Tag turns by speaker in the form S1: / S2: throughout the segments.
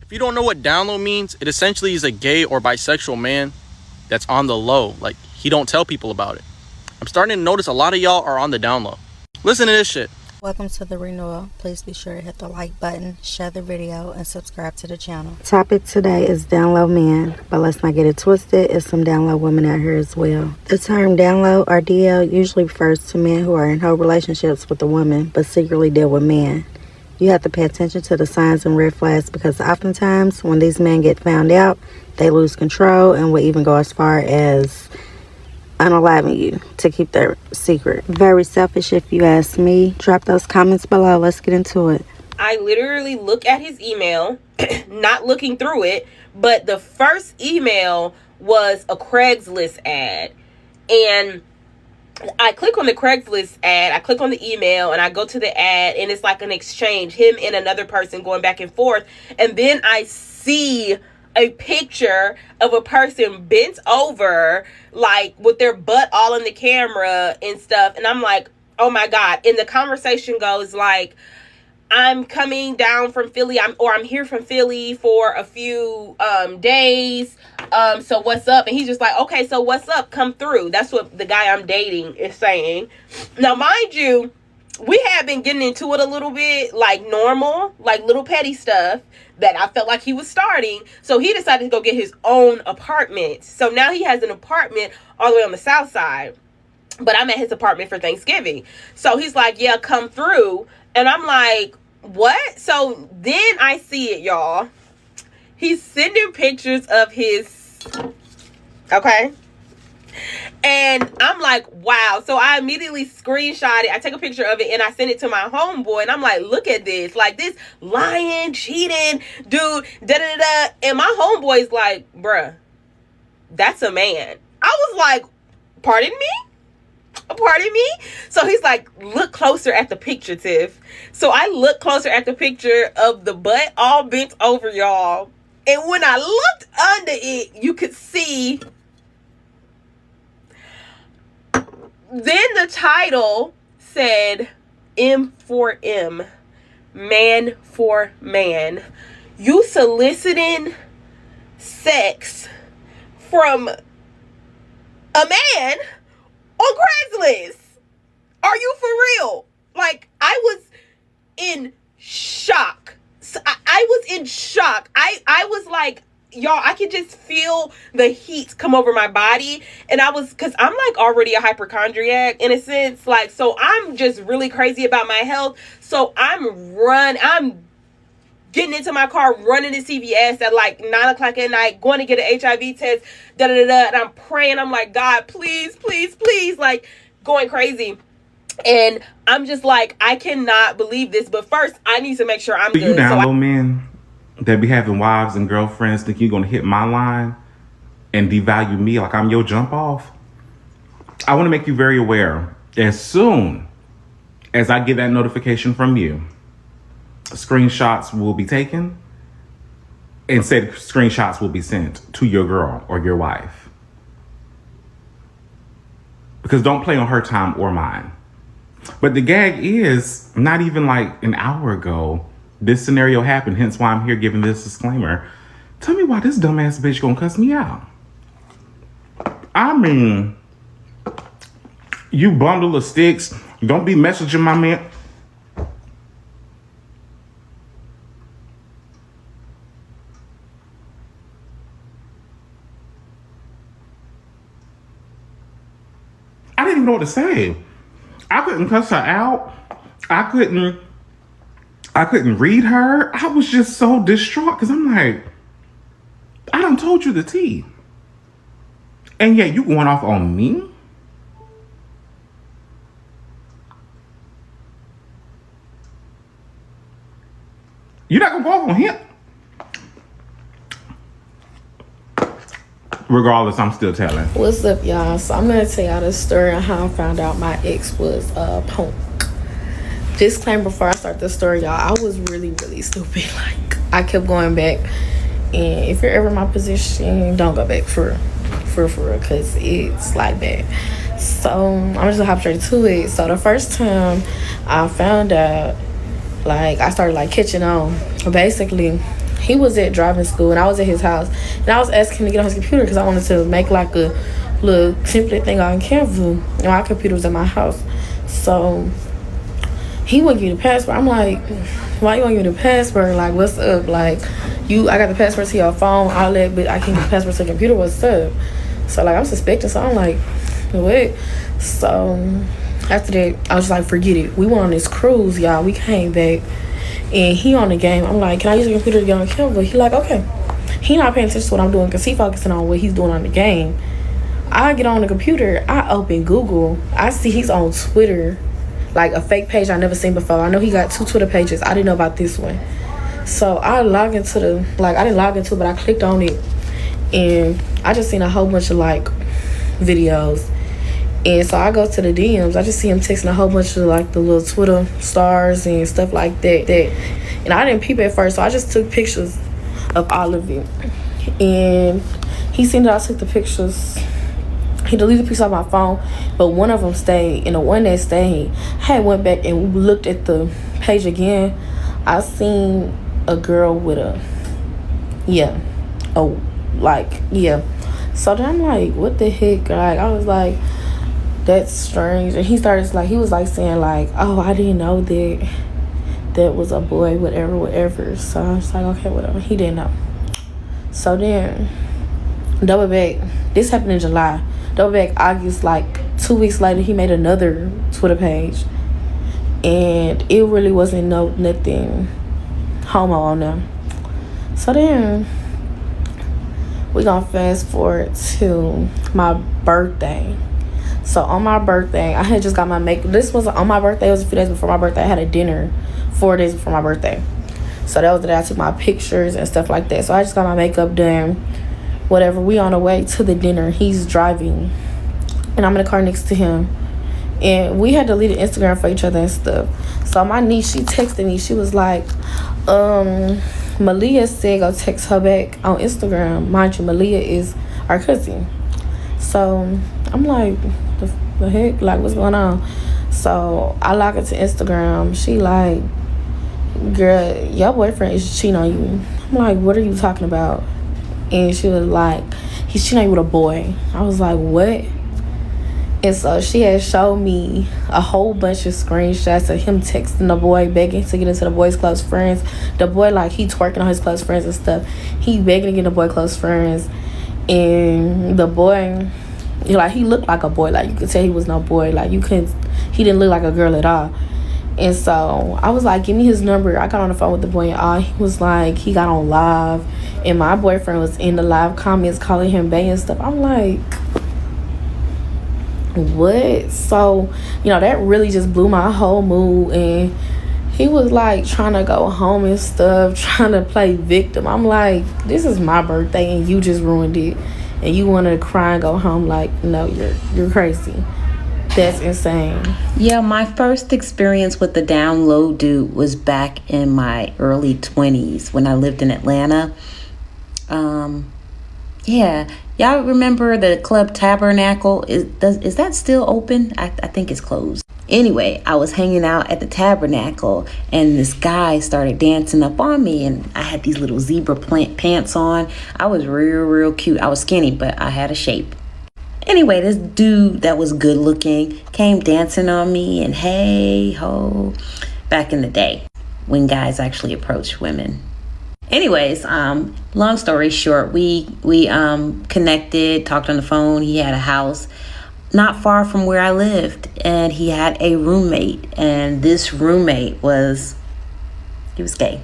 S1: If you don't know what downlow means, it essentially is a gay or bisexual man that's on the low. Like, he don't tell people about it. I'm starting to notice a lot of y'all are on the down low. Listen to this shit.
S2: Welcome to the renewal. Please be sure to hit the like button, share the video, and subscribe to the channel. Topic today is down low men, but let's not get it twisted. It's some down low women out here as well. The term down low or DL usually refers to men who are in whole relationships with a woman, but secretly deal with men. You have to pay attention to the signs and red flags because oftentimes when these men get found out, they lose control and will even go as far as unaliving you to keep their secret. Very selfish if you ask me. Drop those comments below. Let's get into it.
S3: I literally look at his email, not looking through it, but the first email was a Craigslist ad. And I click on the Craigslist ad, I click on the email, and I go to the ad, and it's like an exchange, him and another person going back and forth. And then I see a picture of a person bent over, like with their butt all in the camera and stuff. And I'm like, oh my God. And the conversation goes like, I'm coming down from Philly, I'm here from Philly for a few days. So what's up? And he's just like, okay, so what's up? Come through. That's what the guy I'm dating is saying. Now, mind you, we have been getting into it a little bit, like normal, like little petty stuff that I felt like he was starting. So he decided to go get his own apartment. So now he has an apartment all the way on the south side. But I'm at his apartment for Thanksgiving. So he's like, yeah, come through. And I'm like, what? So then I see it, y'all. He's sending pictures of his, okay? And I'm like, wow. So I immediately screenshot it. I take a picture of it and I send it to my homeboy. And I'm like, look at this. Like this lying, cheating dude, da-da-da-da. And my homeboy's like, bruh, that's a man. I was like, pardon me? Pardon me? So he's like, look closer at the picture, Tiff. So I look closer at the picture of the butt all bent over, y'all. And when I looked under it, you could see. Then the title said M for M, man for man. You soliciting sex from a man on Craigslist. Are you for real? Like, I was in shock. I was in shock. I was like, y'all, I could just feel the heat come over my body. And because I'm like already a hypochondriac in a sense. Like, so I'm just really crazy about my health. So I'm getting into my car, running to CVS at like 9 o'clock at night, going to get an HIV test, da-da-da-da. And I'm praying. I'm like, God, please, please, please, like going crazy. And I'm just like, I cannot believe this. But first, I need to make sure I'm good.
S4: You download men that be having wives and girlfriends think you're going to hit my line and devalue me like I'm your jump off. I want to make you very aware. As soon as I get that notification from you, screenshots will be taken and said screenshots will be sent to your girl or your wife. Because don't play on her time or mine. But the gag is, not even like an hour ago, this scenario happened, hence why I'm here giving this disclaimer. Tell me why this dumbass bitch gonna cuss me out. I mean, you bundle of sticks, don't be messaging my man. I didn't even know what to say. I couldn't cuss her out. I couldn't read her. I was just so distraught because I'm like, I done told you the tea. And yet you going off on me? You're not gonna go off on him? Regardless, I'm still telling.
S5: What's up, y'all? So I'm gonna tell y'all the story on how I found out my ex was a punk. Disclaimer before I start the story, y'all, I was really, really stupid. Like, I kept going back, and if you're ever in my position, don't go back for real, because it's like that. So I'm just gonna hop straight to it. So the first time I found out, like, I started like catching on. Basically, he was at driving school and I was at his house, and I was asking him to get on his computer because I wanted to make like a little template thing on Canva, and my computer was at my house. So he wouldn't give me the password. I'm like, why you won't give me the password? Like, what's up? Like, I got the password to your phone, all that, but I can't get the password to the computer. What's up? So like, I'm suspecting. So I'm like, what? So after that, I was just like, forget it. We went on this cruise, y'all. We came back, and he on the game. I'm like, can I use the computer to get on Canva? He like, okay. He not paying attention to what I'm doing because he focusing on what he's doing on the game. I get on the computer, I open Google, I see he's on Twitter, like a fake page I never seen before. I know he got 2 Twitter pages. I didn't know about this one. So I log into I didn't log into it, but I clicked on it, and I just seen a whole bunch of like videos. And so I go to the DMs, I just see him texting a whole bunch of like the little Twitter stars and stuff like that. And I didn't peep at first, so I just took pictures of all of it. And he seen that I took the pictures. He deleted the pictures off my phone, but one of them stayed. And the one that stayed, I had went back and looked at the page again. I seen a girl with So then I'm like, what the heck? Like, I was like, that's strange. And he started like, he was like saying like, oh, I didn't know that was a boy, whatever. So I was like, okay, whatever. He didn't know. So then, double back, this happened in July. Double back August, like 2 weeks later, he made another Twitter page, and it really wasn't nothing homo on them. So then we gonna fast forward to my birthday. So on my birthday, I had just got my makeup. This was on my birthday. It was a few days before my birthday. I had a dinner 4 days before my birthday. So that was the day I took my pictures and stuff like that. So I just got my makeup done. Whatever, we on the way to the dinner. He's driving, and I'm in the car next to him, and we had deleted Instagram for each other and stuff. So my niece, she texted me. She was like, Malia said go text her back on Instagram. Mind you, Malia is our cousin. So I'm like, the heck, like, what's going on? So I log into Instagram. She like, girl, your boyfriend is cheating on you. I'm like, what are you talking about? And she was like, he's cheating on you with a boy. I was like, what? And so she had showed me a whole bunch of screenshots of him texting the boy, begging to get into the boy's close friends. The boy, like, he twerking on his close friends and stuff. He begging to get the boy close friends. And the boy, like, he looked like a boy. Like, you could tell he was no boy. Like, he didn't look like a girl at all. And so I was like, give me his number. I got on the phone with the boy, and all he was like, he got on live, and my boyfriend was in the live comments calling him bae and stuff. I'm like, what? So, that really just blew my whole mood. And he was like trying to go home and stuff, trying to play victim. I'm like, this is my birthday and you just ruined it, and you want to cry and go home. Like, no, you're crazy. That's insane.
S6: Yeah, my first experience with the download dude was back in my early 20s when I lived in Atlanta. Yeah, y'all remember the Club Tabernacle? Is that still open? I think it's closed. Anyway, I was hanging out at the Tabernacle, and this guy started dancing up on me, and I had these little zebra pants on. I was real cute. I was skinny, but I had a shape. Anyway, this dude that was good looking came dancing on me, and hey ho, back in the day when guys actually approached women. Anyways, long story short, we connected, talked on the phone. He had a house not far from where I lived, and he had a roommate, and this roommate was gay.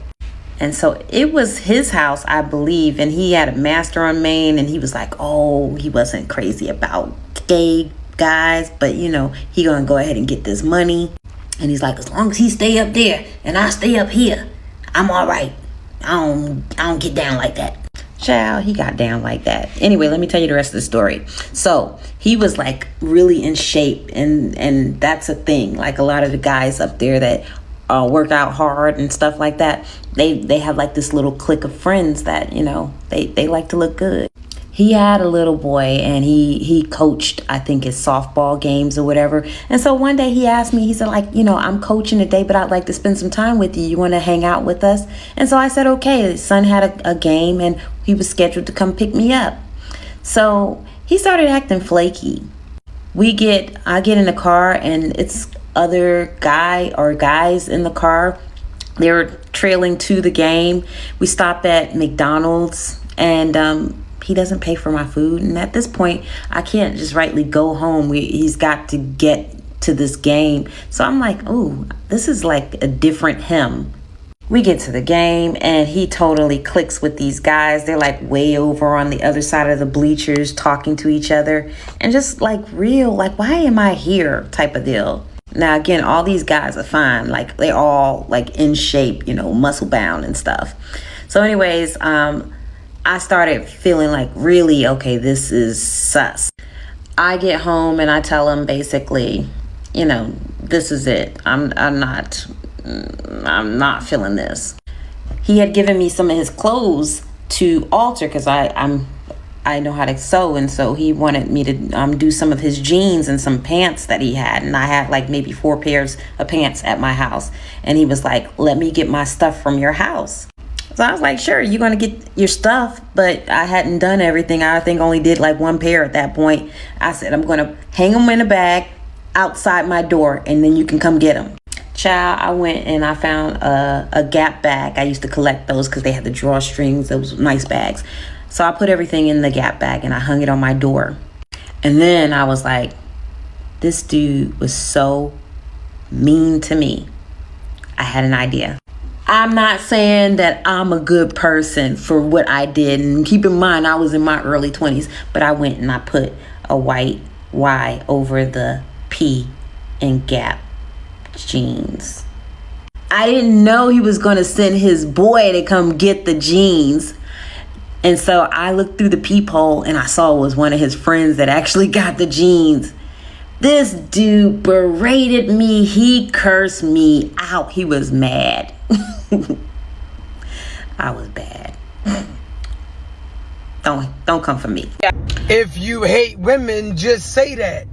S6: And so it was his house, I believe, and he had a master on Main, and he was like, oh, he wasn't crazy about gay guys, but he gonna go ahead and get this money. And he's like, as long as he stay up there and I stay up here, I'm all right. I don't get down like that. Child, he got down like that. Anyway, let me tell you the rest of the story. So he was like really in shape, and that's a thing. Like a lot of the guys up there that work out hard and stuff like that, they have like this little clique of friends that they like to look good. he had a little boy, and he coached, I think, his softball games or whatever. And so one day he asked me, he said, like, I'm coaching today, but I'd like to spend some time with you. You want to hang out with us? And so I said, okay. His son had a game, and he was scheduled to come pick me up. So he started acting flaky. I get in the car, and it's other guys in the car. They were trailing to the game. We stopped at McDonald's, and he doesn't pay for my food. And at this point, I can't just rightly go home. He's got to get to this game. So I'm like, oh, this is like a different him. We get to the game, and he totally clicks with these guys. They're like way over on the other side of the bleachers talking to each other, and just like real, like, why am I here type of deal. Now, again, all these guys are fine. Like, they're all like in shape, muscle bound and stuff. So anyways, I started feeling like, really, okay, this is sus. I get home and I tell him basically, this is it. I'm not feeling this. He had given me some of his clothes to alter because I know how to sew, and so he wanted me to do some of his jeans and some pants that he had, and I had like maybe 4 pairs of pants at my house, and he was like, let me get my stuff from your house. So I was like, sure, you're gonna get your stuff, but I hadn't done everything. I think only did like 1 pair at that point. I said, I'm gonna hang them in a bag outside my door, and then you can come get them. Child, I went and I found a Gap bag. I used to collect those because they had the drawstrings, those nice bags. So I put everything in the Gap bag and I hung it on my door. And then I was like, this dude was so mean to me. I had an idea. I'm not saying that I'm a good person for what I did. And keep in mind, I was in my early 20s. But I went and I put a white Y over the P in Gap jeans. I didn't know he was going to send his boy to come get the jeans. And so I looked through the peephole and I saw it was one of his friends that actually got the jeans. This dude berated me. He cursed me out. He was mad. I was bad. Don't come for me.
S7: If you hate women, just say that.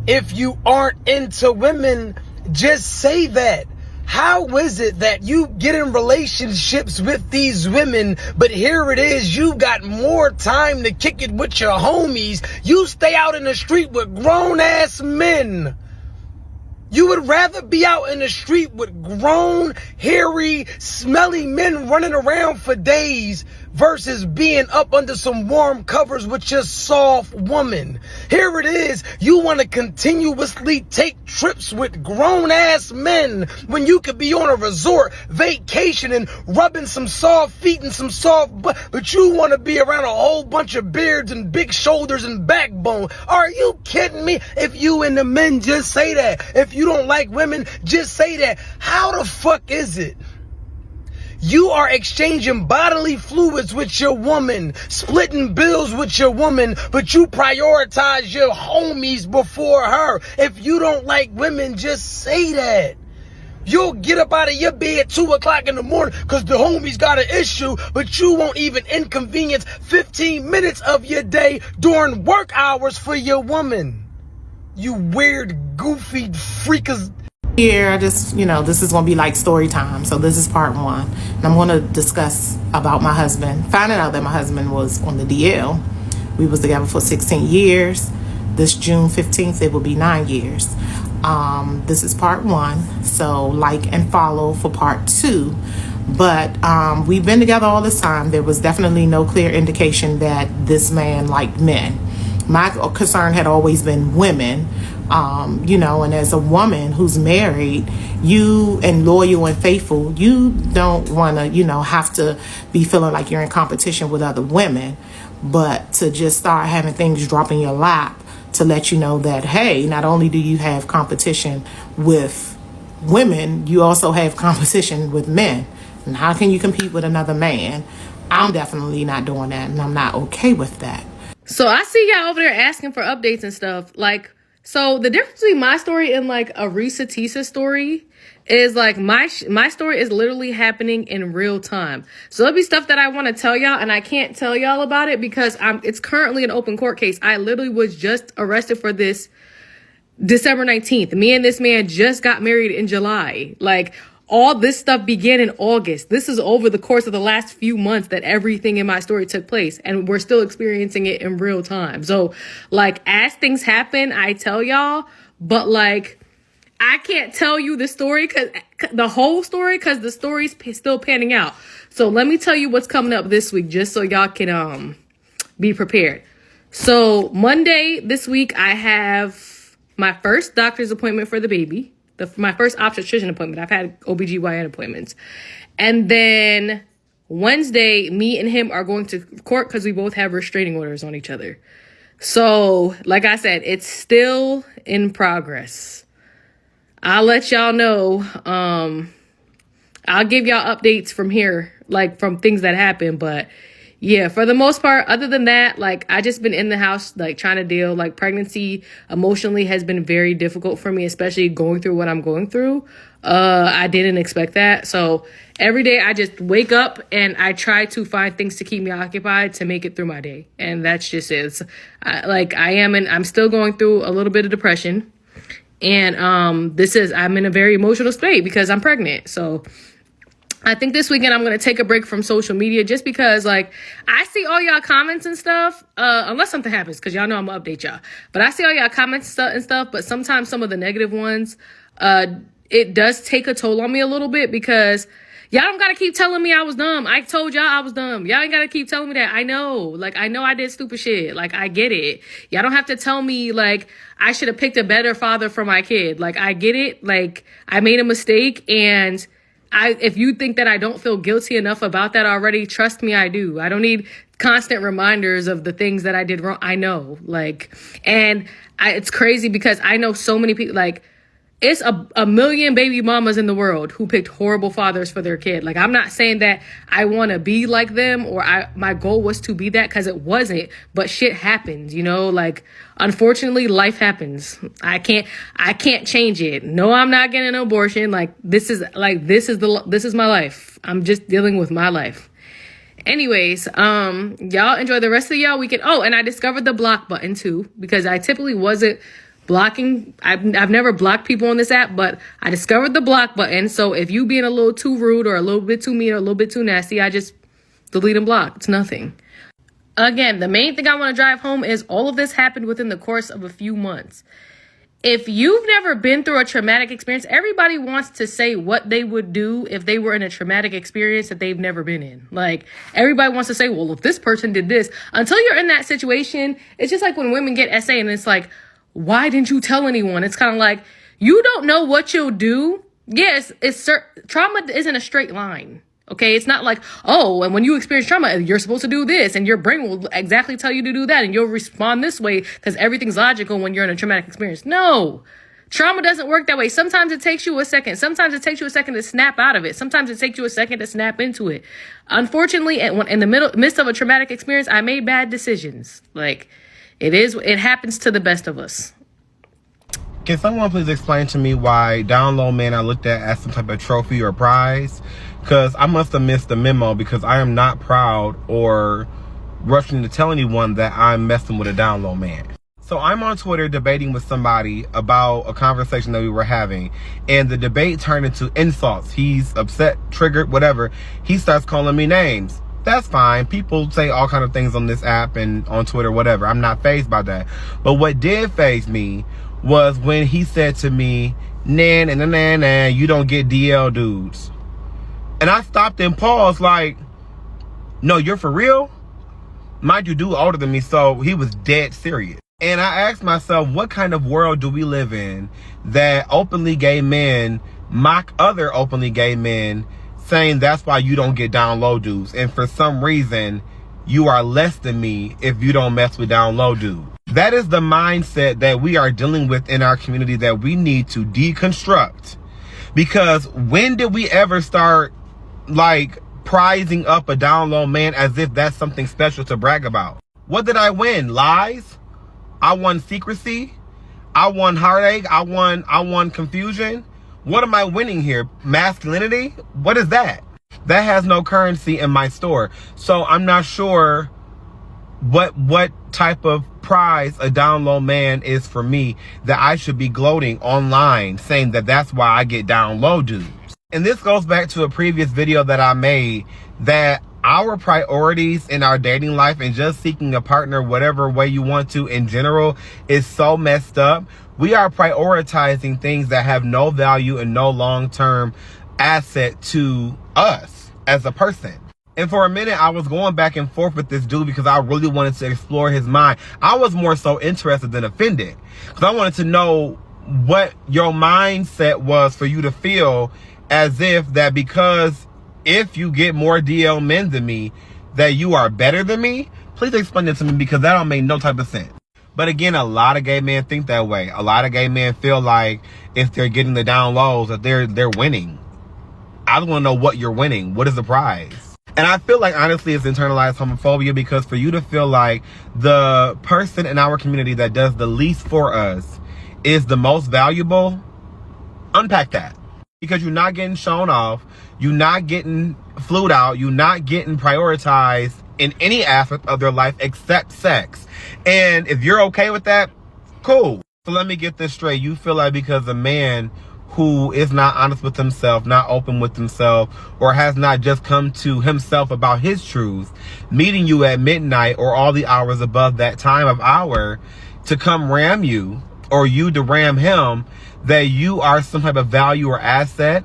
S7: If you aren't into women, just say that. How is it that you get in relationships with these women, but here it is, you got more time to kick it with your homies. You stay out in the street with grown-ass men. You would rather be out in the street with grown, hairy, smelly men running around for days versus being up under some warm covers with your soft woman. Here it is. You want to continuously take trips with grown-ass men when you could be on a resort vacationing, rubbing some soft feet and some soft butt, but you want to be around a whole bunch of beards and big shoulders and backbone. Are you kidding me? If you and the men, just say that. If you don't like women, just say that. How the fuck is it? You are exchanging bodily fluids with your woman, splitting bills with your woman, but you prioritize your homies before her. If you don't like women, just say that. You'll get up out of your bed 2 o'clock in the morning because the homies got an issue, but you won't even inconvenience 15 minutes of your day during work hours for your woman. You weird, goofy freakers.
S8: Here, I just, this is going to be like story time. So this is part 1. And I'm going to discuss about my husband. Finding out that my husband was on the DL. We was together for 16 years. This June 15th, it will be 9 years. This is part 1. So like and follow for part 2. But we've been together all this time. There was definitely no clear indication that this man liked men. My concern had always been women. And as a woman who's married, you and loyal and faithful, you don't want to, have to be feeling like you're in competition with other women, but to just start having things drop in your lap to let you know that, hey, not only do you have competition with women, you also have competition with men. And how can you compete with another man? I'm definitely not doing that, and I'm not okay with that.
S9: So I see y'all over there asking for updates and stuff. Like,
S5: So the difference between my story and like a Risa Tisa story is like my story is literally happening in real time. So there'll be stuff that I want to tell y'all and I can't tell y'all about it because it's currently an open court case. I literally was just arrested for this December 19th. Me and this man just got married in July. Like, all this stuff began in August. This is over the course of the last few months that everything in my story took place, and we're still experiencing it in real time. So, like, as things happen, I tell y'all, but like, I can't tell you the story, the whole story, because the story's still panning out. So let me tell you what's coming up this week, just so y'all can be prepared. So Monday this week, I have my first doctor's appointment for the baby. My first obstetrician appointment. I've had OBGYN appointments. And then Wednesday, me and him are going to court because we both have restraining orders on each other. So, like I said, it's still in progress. I'll let y'all know. I'll give y'all updates from here, like from things that happen. But yeah, for the most part, other than that, like I just been in the house, like trying to deal, like pregnancy emotionally has been very difficult for me, especially going through what I'm going through. I didn't expect that. So every day I just wake up and I try to find things to keep me occupied to make it through my day. And that's just it. I'm still going through a little bit of depression. And I'm in a very emotional state because I'm pregnant. So I think this weekend I'm going to take a break from social media just because, like, I see all y'all comments and stuff, unless something happens, because y'all know I'm going to update y'all. But I see all y'all comments and stuff, but sometimes some of the negative ones, it does take a toll on me a little bit because y'all don't got to keep telling me I was dumb. I told y'all I was dumb. Y'all ain't got to keep telling me that. I know. Like, I know I did stupid shit. Like, I get it. Y'all don't have to tell me, like, I should have picked a better father for my kid. Like, I get it. Like, I made a mistake, and if you think that I don't feel guilty enough about that already, trust me, I do. I don't need constant reminders of the things that I did wrong. I know, like, and it's crazy because I know so many people, like, it's a million baby mamas in the world who picked horrible fathers for their kid. Like, I'm not saying that I want to be like them or my goal was to be that, because it wasn't, but shit happens, you know, like, unfortunately life happens. I can't change it. No, I'm not getting an abortion. Like, this is my life. I'm just dealing with my life. Anyways, y'all enjoy the rest of y'all weekend. Oh, and I discovered the block button too, because I typically wasn't blocking. I've never blocked people on this app, but I discovered the block button. So if you being a little too rude or a little bit too mean or a little bit too nasty, I just delete and block. It's nothing. Again, the main thing I want to drive home is all of this happened within the course of a few months. If you've never been through a traumatic experience, everybody wants to say what they would do if they were in a traumatic experience that they've never been in. Like, everybody wants to say, well, if this person did this, until you're in that situation, it's just like when women get SA and it's like, why didn't you tell anyone? It's kind of like, you don't know what you'll do. Yes, trauma isn't a straight line. Okay, it's not like, oh, and when you experience trauma, you're supposed to do this, and your brain will exactly tell you to do that, and you'll respond this way because everything's logical when you're in a traumatic experience. No, trauma doesn't work that way. Sometimes it takes you a second. Sometimes it takes you a second to snap out of it. Sometimes it takes you a second to snap into it. Unfortunately, in the midst of a traumatic experience, I made bad decisions. Like, it happens to the best of us.
S9: Can someone please explain to me why download men are looked at as some type of trophy or prize? Because I must have missed the memo, because I am not proud or rushing to tell anyone that I'm messing with a download man. So I'm on Twitter debating with somebody about a conversation that we were having, and the debate turned into insults. He's upset, triggered, whatever. He starts calling me names. That's fine. People say all kind of things on this app and on Twitter, whatever. I'm not fazed by that. But what did faze me was when he said to me, nah, you don't get DL dudes. And I stopped and paused like, no, you're for real? Mind you, dude older than me, so he was dead serious. And I asked myself, what kind of world do we live in that openly gay men mock other openly gay men, saying that's why you don't get down low dudes, and for some reason you are less than me if you don't mess with down low dudes. That is the mindset that we are dealing with in our community that we need to deconstruct. Because when did we ever start like prizing up a down low man as if that's something special to brag about? What did I win? Lies? I won secrecy? I won heartache. I won confusion. What am I winning here? Masculinity? What is that? That has no currency in my store. So I'm not sure what type of prize a down low man is for me that I should be gloating online saying that that's why I get down low dudes. And this goes back to a previous video that I made, that our priorities in our dating life and just seeking a partner whatever way you want to in general is so messed up. We are prioritizing things that have no value and no long-term asset to us as a person. And for a minute, I was going back and forth with this dude because I really wanted to explore his mind. I was more so interested than offended because I wanted to know what your mindset was for you to feel as if that because if you get more DL men than me, that you are better than me. Please explain it to me, because that don't make no type of sense. But again, a lot of gay men think that way. A lot of gay men feel like if they're getting the down lows that they're winning. I want to know what you're winning. What is the prize? And I feel like, honestly, it's internalized homophobia, because for you to feel like the person in our community that does the least for us is the most valuable, unpack that. Because you're not getting shown off, you're not getting flued out, you're not getting prioritized in any aspect of their life except sex. And if you're okay with that, cool. So let me get this straight. You feel like because a man who is not honest with himself, not open with himself, or has not just come to himself about his truths, meeting you at midnight or all the hours above that time of hour to come ram you, or you to ram him, that you are some type of value or asset